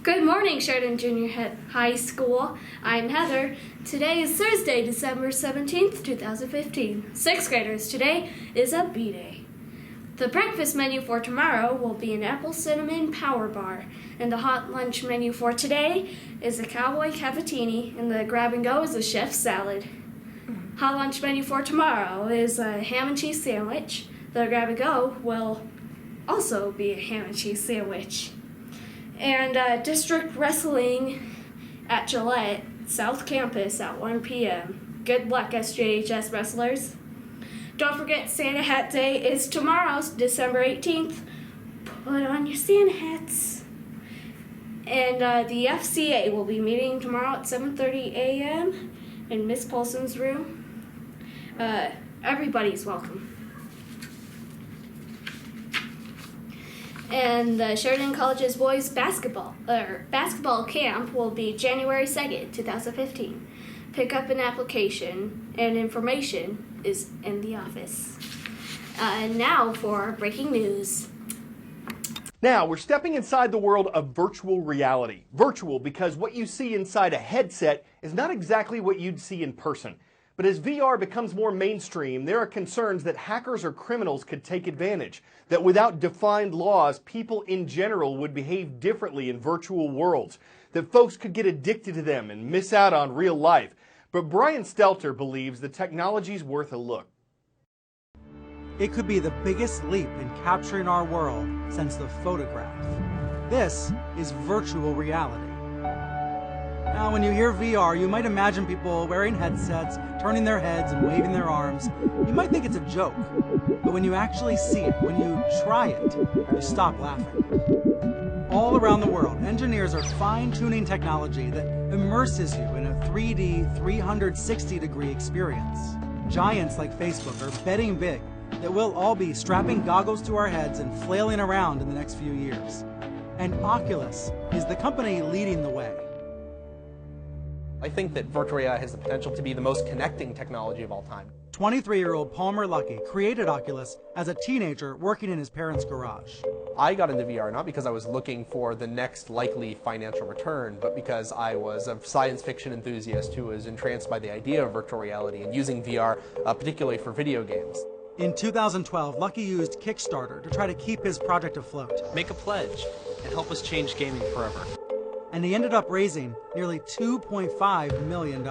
Good morning, Sheridan Junior High School. I'm Heather. Today is Thursday, December 17th, 2015. Sixth graders, today is a B-Day. The breakfast menu for tomorrow will be an apple cinnamon power bar, and the hot lunch menu for today is a cowboy cavatini, and the grab and go is a chef's salad. Hot lunch menu for tomorrow is a ham and cheese sandwich. The grab and go will also be a ham and cheese sandwich. And district wrestling at Gillette South Campus at 1 p.m. Good luck, SJHS wrestlers. Don't forget Santa Hat Day is tomorrow, December 18th. Put on your Santa hats. And the FCA will be meeting tomorrow at 7:30 a.m. in Miss Paulson's room. Everybody's welcome. And the Sheridan College's boys basketball camp will be January 2nd, 2015. Pick up an application and information is in the office. And now for breaking news. Now, we're stepping inside the world of virtual reality. Virtual because what you see inside a headset is not exactly what you'd see in person. But as VR becomes more mainstream, there are concerns that hackers or criminals could take advantage, that without defined laws, people in general would behave differently in virtual worlds, that folks could get addicted to them and miss out on real life. But Brian Stelter believes the technology's worth a look. It could be the biggest leap in capturing our world since the photograph. This is virtual reality. Now, when you hear VR, you might imagine people wearing headsets, turning their heads and waving their arms. You might think it's a joke, but when you actually see it, when you try it, you stop laughing. All around the world, engineers are fine-tuning technology that immerses you in a 3D, 360-degree experience. Giants like Facebook are betting big that we'll all be strapping goggles to our heads and flailing around in the next few years. And Oculus is the company leading the way. I think that virtual reality has the potential to be the most connecting technology of all time. 23-year-old Palmer Luckey created Oculus as a teenager working in his parents' garage. I got into VR not because I was looking for the next likely financial return, but because I was a science fiction enthusiast who was entranced by the idea of virtual reality and using VR, particularly for video games. In 2012, Luckey used Kickstarter to try to keep his project afloat. Make a pledge and help us change gaming forever. And he ended up raising nearly $2.5 million.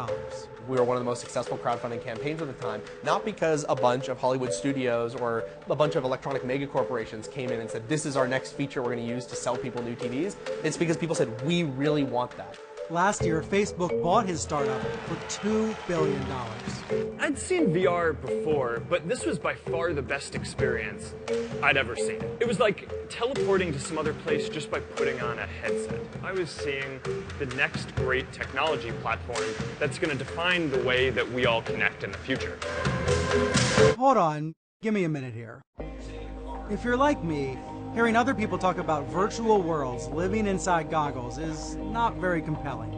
We were one of the most successful crowdfunding campaigns at the time, not because a bunch of Hollywood studios or a bunch of electronic mega corporations came in and said, this is our next feature we're going to use to sell people new TVs. It's because people said, we really want that. Last year, Facebook bought his startup for $2 billion. I'd seen VR before, but this was by far the best experience I'd ever seen. It was like teleporting to some other place just by putting on a headset. I was seeing the next great technology platform that's going to define the way that we all connect in the future. Hold on, give me a minute here. If you're like me, hearing other people talk about virtual worlds living inside goggles is not very compelling.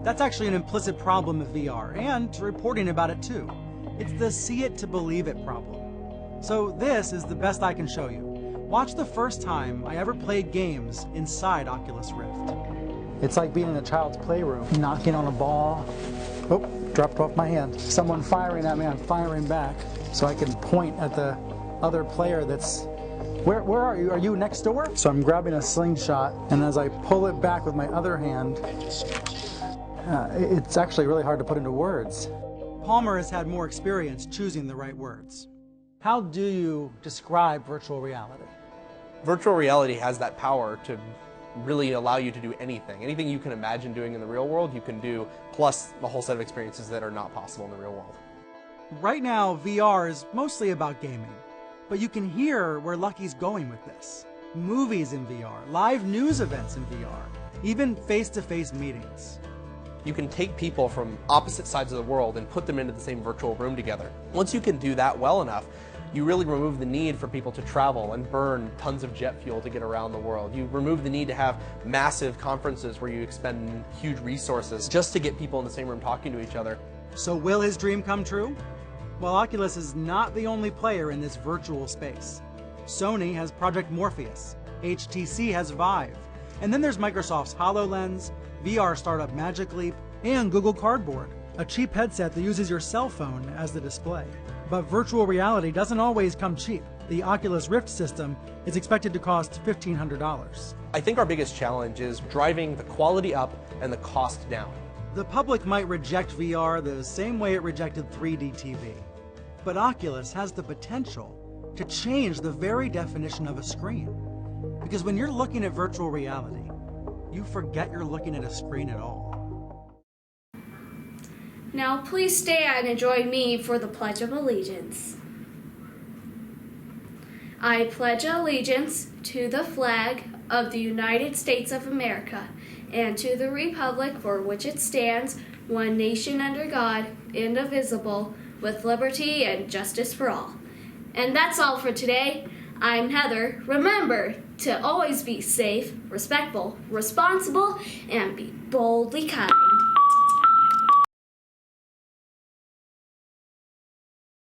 That's actually an implicit problem of VR, and reporting about it too. It's the see it to believe it problem. So this is the best I can show you. Watch the first time I ever played games inside Oculus Rift. It's like being in a child's playroom, knocking on a ball. Oh, dropped off my hand. Someone firing at me, I'm firing back. So I can point at the other player that's... Where are you? Are you next door? So I'm grabbing a slingshot, and as I pull it back with my other hand, it's actually really hard to put into words. Palmer has had more experience choosing the right words. How do you describe virtual reality? Virtual reality has that power to really allow you to do anything. Anything you can imagine doing in the real world, you can do, plus a whole set of experiences that are not possible in the real world. Right now, VR is mostly about gaming. But you can hear where Luckey's going with this. Movies in VR, live news events in VR, even face-to-face meetings. You can take people from opposite sides of the world and put them into the same virtual room together. Once you can do that well enough, you really remove the need for people to travel and burn tons of jet fuel to get around the world. You remove the need to have massive conferences where you expend huge resources just to get people in the same room talking to each other. So will his dream come true? Well, Oculus is not the only player in this virtual space. Sony has Project Morpheus, HTC has Vive, And then there's Microsoft's HoloLens, VR startup Magic Leap, and Google Cardboard, a cheap headset that uses your cell phone as the display. But virtual reality doesn't always come cheap. The Oculus Rift system is expected to cost $1,500. I think our biggest challenge is driving the quality up and the cost down. The public might reject VR the same way it rejected 3D TV. But Oculus has the potential to change the very definition of a screen. Because when you're looking at virtual reality, you forget you're looking at a screen at all. Now please stand and join me for the Pledge of Allegiance. I pledge allegiance to the flag of the United States of America and to the republic for which it stands, one nation under God, indivisible, with liberty and justice for all. And that's all for today. I'm Heather. Remember to always be safe, respectful, responsible, and be boldly kind.